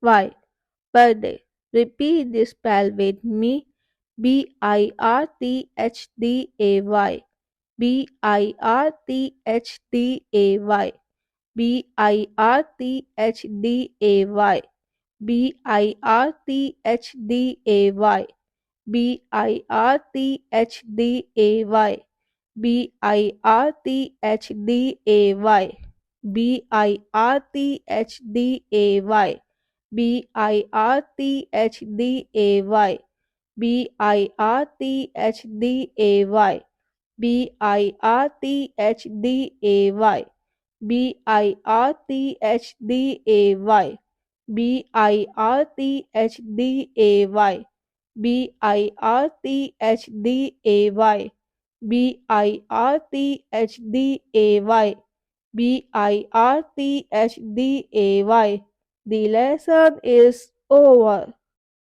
Birthday. Birthday. Repeat this spell with me. Birthday. Birthday. Birthday. Birthday. Birthday. Birthday. Birthday. Birthday. Birthday. Birthday. Birthday. Birthday. Birthday. Birthday. Birthday. The lesson is over.